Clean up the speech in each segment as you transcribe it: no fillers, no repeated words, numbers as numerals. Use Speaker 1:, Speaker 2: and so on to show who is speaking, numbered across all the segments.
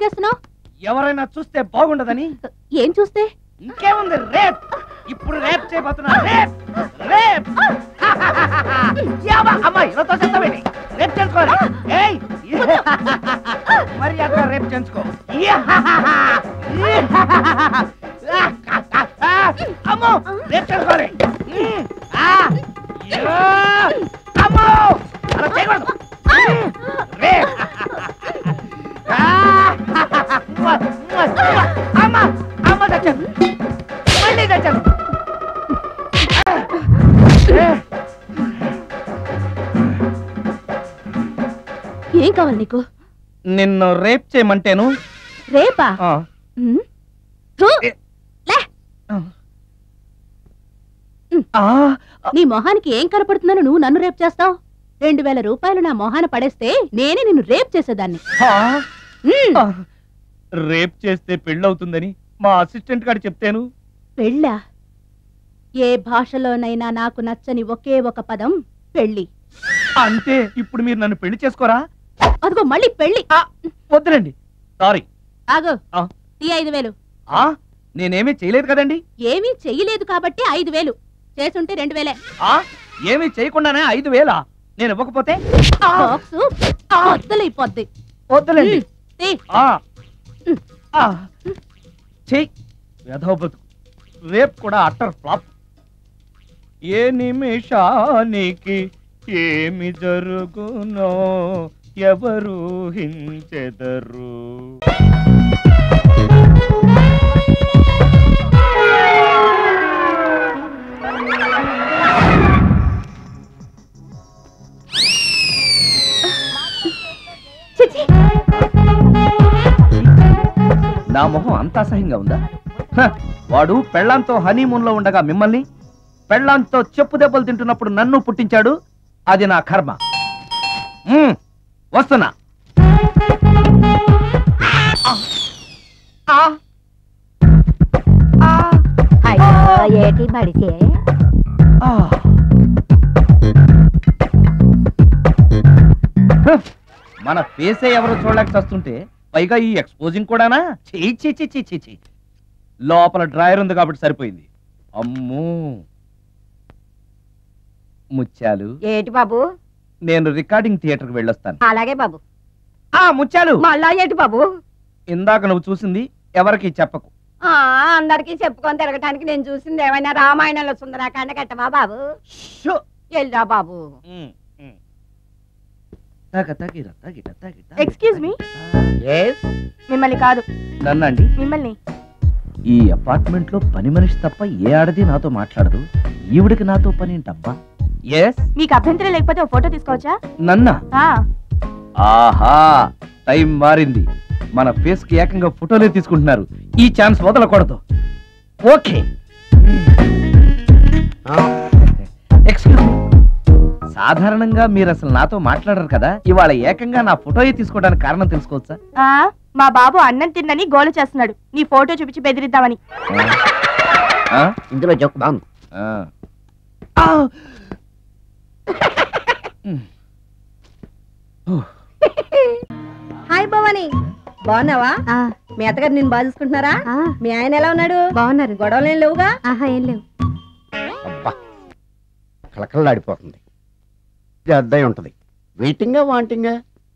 Speaker 1: తిరిగేస్తున్నావు?
Speaker 2: ఎవరైనా చూస్తే బాగుండదని.
Speaker 1: ఏం చూస్తే?
Speaker 2: ఇంకేముంది, రేప్. ఇప్పుడు రేప్ చేయబోతున్నా. Rape rape. అమ్మాయి ఇలా చేస్తావేంటి? రేప్ చేసుకోవాలి. ఏయ్ మరి అట్లా రేప్ చేసుకో. అమ్మో రేప్ చేసుకోవాలి. అమ్మో అలా చేయకూడదు. రేప్. అమ్మ అమ్మ చచ్చాను, మళ్ళీ చచ్చాను.
Speaker 1: ఏం కావాలి నీకు?
Speaker 2: నిన్ను రేప్ చేయమంటేను.
Speaker 1: రేపా? నీ మొహానికి ఏం కనపడుతుందని నువ్వు నన్ను రేప్ చేస్తావు? 2000 రూపాయలు నా మొహాన పడేస్తే నేనే నిన్ను రేప్ చేసేదాన్ని.
Speaker 2: రేప్ చేస్తే పెళ్ళవుతుందని మా అసిస్టెంట్ గారు చెప్తాను.
Speaker 1: పెళ్ళా? ఏ భాషలోనైనా నాకు నచ్చని ఒకే ఒక పదం పెళ్లి.
Speaker 2: అంటే ఇప్పుడు మీరు నన్ను పెళ్లి చేసుకోరా?
Speaker 1: అదిగో మళ్ళీ పెళ్లి.
Speaker 2: వద్దులండి, సారీ.
Speaker 1: ఆగో, ఈ 5000.
Speaker 2: నేనేమీ చేయలేదు కదండి.
Speaker 1: ఏమీ చెయ్యలేదు కాబట్టి 5000. చేసుంటే 2000.
Speaker 2: ఏమీ చేయకుండానే 5000? నేను ఇవ్వకపోతే
Speaker 1: వద్దులైపోద్ది.
Speaker 2: వద్దులేండి. రేప్ కూడా అట్టర్ ఫ్లాప్. ఏ నిమిషానికి ఏమి జరుగునో ఎవరు హించెదరు. నా మొహం అంత అసహ్యంగా ఉందా? వాడు పెళ్ళాంతో హనీమూన్ లో ఉండగా మిమ్మల్ని, పెళ్ళాంతో చెప్పు దెబ్బలు తింటున్నప్పుడు నన్ను పుట్టించాడు. అది నా కర్మ. వస్తున్నా.
Speaker 3: ఏటి మడిచే
Speaker 2: మన ఫేసే ఎవరో చూడలేక చస్తుంటే పైగా ఈ ఎక్స్పోజింగ్ కూడానా? చీ. లోపల డ్రాయర్ ఉంది కాబట్టి సరిపోయింది. అమ్మో ముత్యాలు.
Speaker 3: ఏటి బాబు?
Speaker 2: నేను రికార్డింగ్ థియేటర్కి వెళ్ళొస్తాను.
Speaker 3: అలాగే బాబు.
Speaker 2: ముత్యాలు.
Speaker 3: మళ్ళా ఏటి బాబు?
Speaker 2: ఇందాక నువ్వు చూసింది ఎవరికి చెప్పకు.
Speaker 3: అందరికి చెప్పుకొని తిరగటానికి నేను చూసింది ఏమైనా రామాయణంలో సుందరాకాండ కట్టవా బాబు? వెళ్ళరా బాబు.
Speaker 1: Excuse me. మిమ్మల్ని కాదు.
Speaker 2: నన్నండి?
Speaker 1: మిమ్మల్ని.
Speaker 2: ఈ అపార్ట్మెంట్ లో పని మనిషి తప్ప ఏ ఆడది నాతో మాట్లాడదు. ఈవిడికి నాతో పని ఏంటబ్బా?
Speaker 1: మీకు అభ్యంతరం లేకపోతే ఓ ఫోటో తీసుకోవచ్చా?
Speaker 2: నన్నా? ఆహా, టైం మారింది. మన ఫేస్ కి ఏకంగా ఫోటోలే తీసుకుంటున్నారు. ఈ ఛాన్స్ వదలకూడదు. ఓకే. Excuse me. సాధారణంగా మీరు అసలు నాతో మాట్లాడరు కదా, ఇవాళ ఏకంగా నా ఫోటో తీసుకోవడానికి కారణం తెలుసుకోవచ్చా?
Speaker 1: మా బాబు అన్నం తిన్నని గోలు చేస్తున్నాడు, నీ ఫోటో చూపించి బెదిరిద్దామని.
Speaker 3: ఇందులో జోక్ బాగుంది.
Speaker 4: హాయ్ భవాని, బాగున్నావా? మీ అత్తగారు నిన్ను బాగా చూసుకుంటున్నారా? మీ ఆయన ఎలా ఉన్నాడు?
Speaker 1: బాగున్నారు.
Speaker 4: గొడవలు ఏం లేవుగా?
Speaker 1: ఏం లేవు.
Speaker 5: అబ్బా, కలకలలాడిపోతుంది. అద్దయి ఉంటది. వెయిటింగా వాంటింగా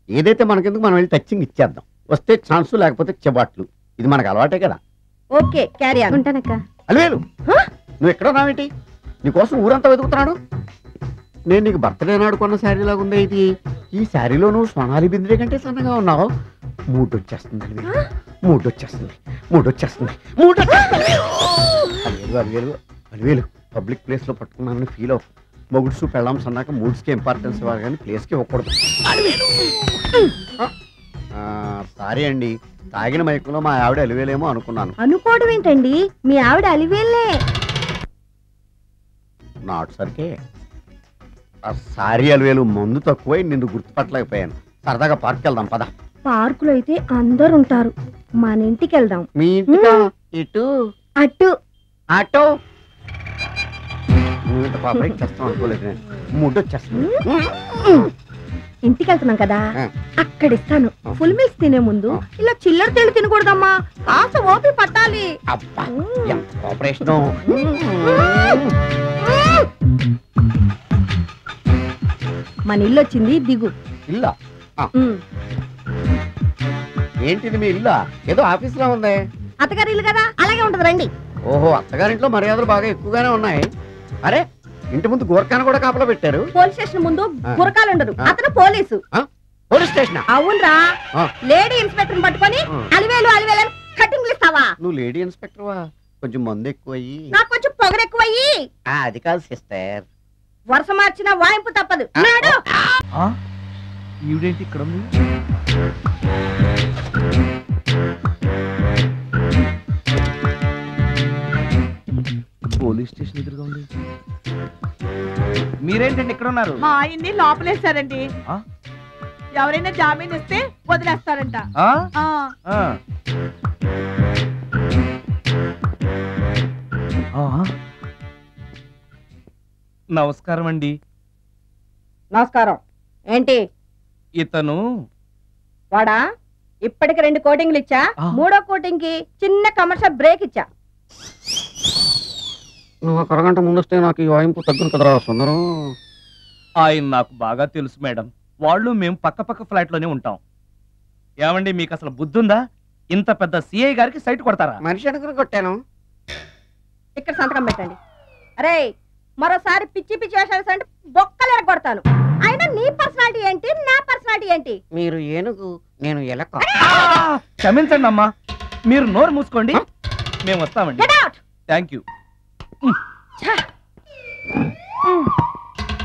Speaker 5: ఏదైతే మనకెందుకు, మనం వెళ్ళి టచ్చింగ్ ఇచ్చేద్దాం. వస్తే ఛాన్స్, లేకపోతే చెబాట్లు. ఇది మనకు అలవాటే కదా.
Speaker 4: Okay, carry on.
Speaker 1: ఉంటానక్క.
Speaker 5: అలివేలు, నువ్వు ఎక్కడ రావేంటి? నీకోసం ఊరంతా వెతుకుతున్నాడు. నేను నీకు బర్త్డే నాడు కొన్న శారీ లాగా ఉంది ఇది. ఈ శారీలో నువ్వు సోనాలి బింద్రే కంటే సన్నగా ఉన్నావు. మూడొచ్చేస్తుంది అలివేలు, మూడొచ్చేస్తుంది. అలివేలు, పబ్లిక్ ప్లేస్ లో పట్టుకున్నానని ఫీల్ అవ్వు. మొగుడ్స్ పెళ్ళాం సన్నాక మూడ్స్కి ఇంపార్టెన్స్ ఇవ్వాలి కానీ ప్లేస్కి ఇవ్వకూడదు. సారీ అండి, తాగిన మైకులో మా ఆవిడ అలివేలేమో అనుకున్నాను.
Speaker 4: అనుకోవడం ఏంటండి, మీ ఆవిడ అలివేలే.
Speaker 5: నాటు సరికే. సారీ అలివేలు, మందు తక్కువై నిన్ను గుర్తుపట్టలేకపోయాను. సరదాగా పార్క్ వెళ్దాం పద.
Speaker 4: పార్కులో అయితే అందరు ఉంటారు, మన ఇంటికి వెళ్దాం.
Speaker 5: మీ ఇంటికా? ఇటు
Speaker 4: అటు
Speaker 5: ఆటో. నువ్వు ఇంత పాప చేస్తాం అనుకోలేదు. నేను మూడు వచ్చేస్తుంది.
Speaker 4: ఇంటికి వెళ్తున్నాం కదా
Speaker 5: ఆ.
Speaker 4: అక్కడ ఇస్తాను. ఫుల్ మీల్స్ తినే ముందు ఇలా చిల్లర తెళ్ళు తినకూడదమ్మా, కాస్త ఓపి పట్టాలి.
Speaker 5: అబ్బా ఎంత కోఆపరేషన్.
Speaker 4: మన ఇల్లు వచ్చింది, దిగు.
Speaker 5: ఇల్లా
Speaker 4: ఉమ్.
Speaker 5: ఏంటిది మీ ఇల్లా? ఏదో ఆఫీస్ లో ఉంది.
Speaker 4: అత్తగారి ఇల్లు కదా, అలాగే ఉంటది, రండి.
Speaker 5: ఓహో, అత్తగారింట్లో మర్యాదలు బాగా ఎక్కువగానే ఉన్నాయి. అరే ఇంటి ముందు గోర్ఖాను కూడా కాపలా పెట్టారు.
Speaker 4: పోలీస్ స్టేషన్ ముందు
Speaker 5: ఆ.
Speaker 4: గురకాలు ఉండరు,
Speaker 5: ఆ.
Speaker 4: అతను పోలీసు.
Speaker 5: Police station?
Speaker 4: అవునరా,
Speaker 5: ఆ.
Speaker 4: లేడీ ఇన్స్పెక్టర్ పట్టుకొని
Speaker 5: ఆ.
Speaker 4: అలివేలు అలివేలు కటింగ్లు ఇస్తావా?
Speaker 5: నువ్వు లేడీ ఇన్స్పెక్టర్వా? కొంచెం మందు ఎక్కువయ్యి.
Speaker 4: నాకు కొంచెం పొగరెక్కువయ్యి.
Speaker 5: అది కాదు సిస్టర్.
Speaker 4: వరుస మార్చిన వాయింపు తప్పదు. నాడు
Speaker 2: ఈవిడేంటి ఇక్కడ ఉంది? పోలీస్ స్టేషన్ ఎదురుగా ఉంది. మీరేంటండి ఇక్కడ ఉన్నారు?
Speaker 6: మా ఆయన్ని లోపలేశారండి.
Speaker 2: ఆ?
Speaker 6: ఎవరైనా జామీన్ ఇస్తే వదిలేస్తారంట.
Speaker 2: ఆ?
Speaker 6: ఆ,
Speaker 2: ఆ. ఆ? నమస్కారం అండి.
Speaker 4: నమస్కారం. ఏంటి
Speaker 2: ఇతను
Speaker 4: వాడా? ఇప్పటికి 2 కోటింగ్లు ఇచ్చా,
Speaker 2: ఆ.
Speaker 4: 3వ కోటింగ్ కి చిన్న కమర్షియల్ బ్రేక్ ఇచ్చా.
Speaker 5: నువ్వు ఒక అరగంట ముందు వస్తే నాకు ఈ వాయింపు తగ్గును కదరా సుందరం.
Speaker 2: ఆయన నాకు బాగా తెలుసు మేడం. వాళ్ళు మేము పక్క పక్క ఫ్లాట్ లోనే ఉంటాం. ఏమండి మీకు అసలు బుద్ధుందా? ఇంత పెద్ద సిఐ గారికి సైట్ కొడతారా?
Speaker 5: మనిషి అనుకుని కొట్టాను.
Speaker 4: ఇక్కడ సంతకం పెట్టండి. అరే మరోసారి పిచ్చి పిచ్చి వేషాలు అంటే బొక్కలు ఎరగొడతాను. అయినా నీ పర్సనాలిటీ ఏంటి, నా పర్సనాలిటీ ఏంటి?
Speaker 5: మీరు ఏనుగు, నేను ఎలక.
Speaker 2: క్షమించండి అమ్మా, మీరు నోరు మూసుకోండి, మేము వస్తామండి.
Speaker 4: Get out!
Speaker 2: Thank you.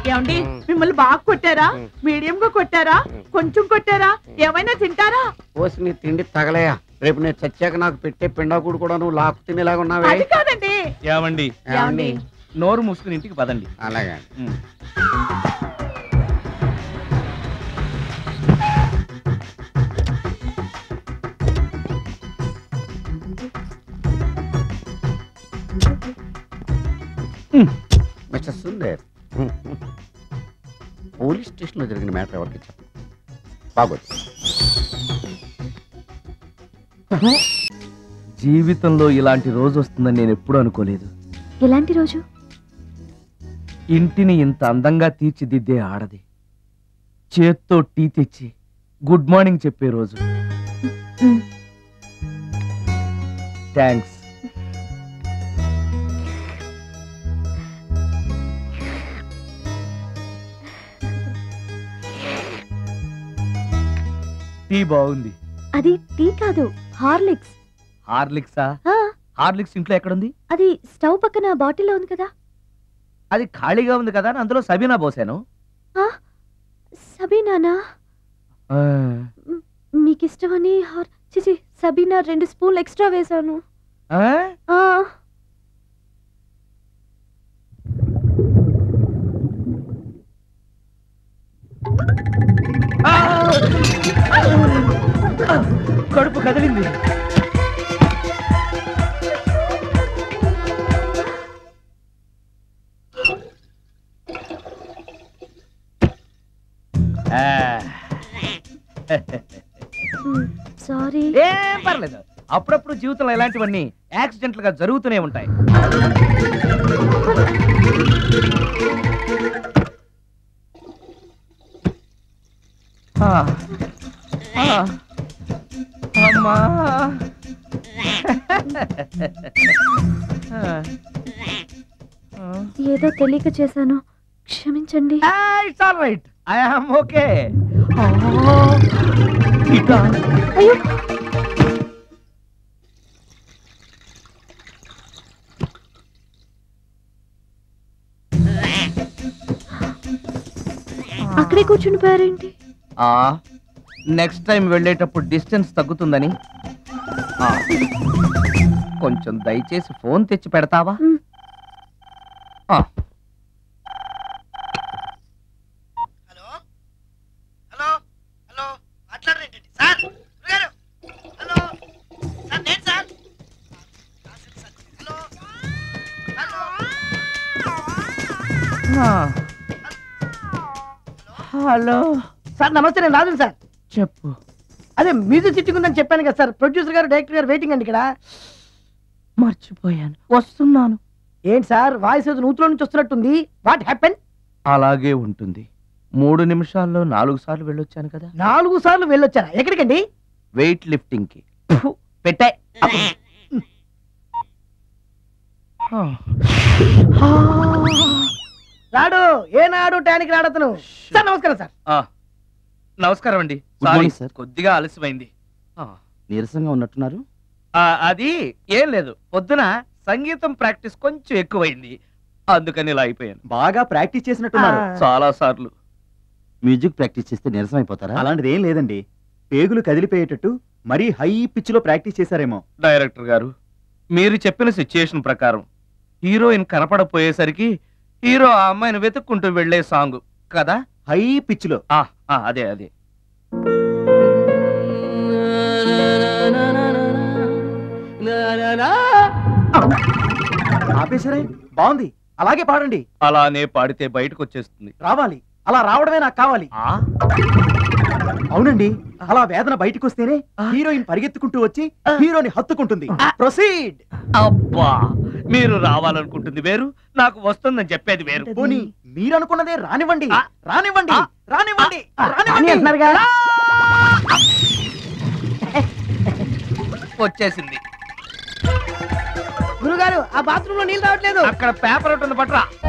Speaker 6: ఏమండి మిమ్మల్ని బాగా కొట్టారా, మీడియం గా కొట్టారా, కొంచెం కొట్టారా, ఏమైనా తింటారా?
Speaker 5: పోసి నీ తిండి తగలయా. రేపు నేను చచ్చాక నాకు పెట్టే పిండాకుడు కూడా నువ్వు లాక్కు తినేలాగా ఉన్నావే.
Speaker 6: అది కాదండి.
Speaker 2: ఏమండి
Speaker 6: ఏమండి?
Speaker 2: నోరు మూసుకుని ఇంటికి పదండి.
Speaker 5: అలాగే.
Speaker 2: ఉమ్.
Speaker 5: మిస్టర్ సుందర్, పోలీస్ స్టేషన్ లో జరిగిన మ్యాటర్ ఎవరికి చెప్పు. బాగోదు.
Speaker 2: జీవితంలో ఇలాంటి రోజు వస్తుందని నేను ఎప్పుడూ అనుకోలేదు.
Speaker 1: ఎలాంటి రోజు?
Speaker 2: ఇంటిని ఇంత అందంగా తీర్చిదిద్దే ఆడది చేత్తో టీ తెచ్చి గుడ్ మార్నింగ్ చెప్పే రోజు. థ్యాంక్స్. టీ బాగుంది.
Speaker 1: అది టీ కాదు, హార్లిక్స్.
Speaker 2: హార్లిక్సా? హార్లిక్స్ ఇంట్లో ఎక్కడుంది?
Speaker 1: అది స్టవ్ పక్కన బాటిల్లో ఉంది కదా.
Speaker 2: అది ఖాళీగా ఉంది కదా అని అందులో సబీనా పోసాను.
Speaker 1: సబీనానా? మీకు ఇష్టమని చిచి సబీనా 2 స్పూన్లు ఎక్స్ట్రా వేశాను.
Speaker 2: కడుపు కదిలింది.
Speaker 1: సారీ.
Speaker 2: ఏం పర్లేదు, అప్పుడప్పుడు జీవితంలో ఇలాంటివన్నీ యాక్సిడెంట్లు గా జరుగుతూనే ఉంటాయి. అమ్మా
Speaker 1: ఏదో తెలియక చేశాను, క్షమించండి.
Speaker 2: It's all right, I am okay.
Speaker 1: అయ్యో అక్కడే కూర్చుని పోయారేంటి?
Speaker 2: నెక్స్ట్ టైం వెళ్ళేటప్పుడు డిస్టెన్స్ తగ్గుతుందని. కొంచెం దయచేసి ఫోన్ తెచ్చి పెడతావా? హలో
Speaker 7: సార్ నమస్తే, నేను రాజు సార్.
Speaker 2: చెప్పు.
Speaker 7: అదే మ్యూజిక్ సిట్టింగ్ ఉందని చెప్పాను కదా సార్. ప్రొడ్యూసర్ గారు డైరెక్టర్ గారు వెయిటింగ్ అండి ఇక్కడ.
Speaker 2: మర్చిపోయాను, వస్తున్నాను.
Speaker 7: ఏంటి సార్ వాయిస్ ఏదో నూతులో నుంచి వస్తున్నట్టుంది? What happen?
Speaker 2: అలాగే ఉంటుంది. 3 నిమిషాల్లో 4 సార్లు వెళ్ళొచ్చాను కదా.
Speaker 7: 4 సార్లు వెళ్ళొచ్చారా? ఎక్కడికండి?
Speaker 2: వెయిట్ లిఫ్టింగ్ కి. పెట్టే.
Speaker 7: రాడు ఏనాడు టానికి రాడతను. సార్ నమస్కారం సార్.
Speaker 2: నమస్కారం అండి.
Speaker 5: Good morning, sir.
Speaker 2: కొద్దిగా ఆలస్యమైంది.
Speaker 5: నీరసంగా ఉన్నట్టున్నారు.
Speaker 2: అది ఏం లేదు, పొద్దున సంగీతం ప్రాక్టీస్ కొంచెం ఎక్కువైంది, అందుకని ఇలా అయిపోయాను.
Speaker 5: బాగా ప్రాక్టీస్ చేసినట్టున్నారు.
Speaker 2: చాలా సార్లు.
Speaker 5: మ్యూజిక్ ప్రాక్టీస్ చేస్తే నీరసం అయిపోతారా? అలాంటిది ఏం లేదండి, పేగులు కదిలిపోయేటట్టు మరీ హై పిచ్ లో ప్రాక్టీస్ చేశారేమో.
Speaker 2: డైరెక్టర్ గారు, మీరు చెప్పిన సిచ్యుయేషన్ ప్రకారం హీరోయిన్ కనపడపోయేసరికి హీరో ఆ అమ్మాయిని వెతుక్కుంటూ వెళ్లే సాంగ్ కదా.
Speaker 5: హై పిచ్ లో.
Speaker 2: అదే అదే.
Speaker 5: ఆపేశారే, బాగుంది, అలాగే పాడండి.
Speaker 2: అలానే పాడితే బయటకు వచ్చేస్తుంది.
Speaker 5: రావాలి, అలా రావడమే నాకు కావాలి. అవునండి, అలా వేదన బయటకు వస్తేనే హీరోయిన్ పరిగెత్తుకుంటూ వచ్చి హీరోని హత్తుకుంటుంది. ప్రొసీడ్.
Speaker 2: అబ్బా, మీరు రావాలనుకుంటుంది వేరు, నాకు వస్తుందని చెప్పేది వేరు.
Speaker 5: పోనీ మీరనుకున్నదే రానివ్వండి, రానివ్వండి, రానివ్వండి,
Speaker 7: అని అంటున్నారుగా.
Speaker 2: వచ్చేసింది.
Speaker 7: గురుగారు, ఆ బాత్రూమ్ లో నీళ్ళు రావట్లేదు.
Speaker 2: అక్కడ పేపర్ ఉంటుంది, పట్రా.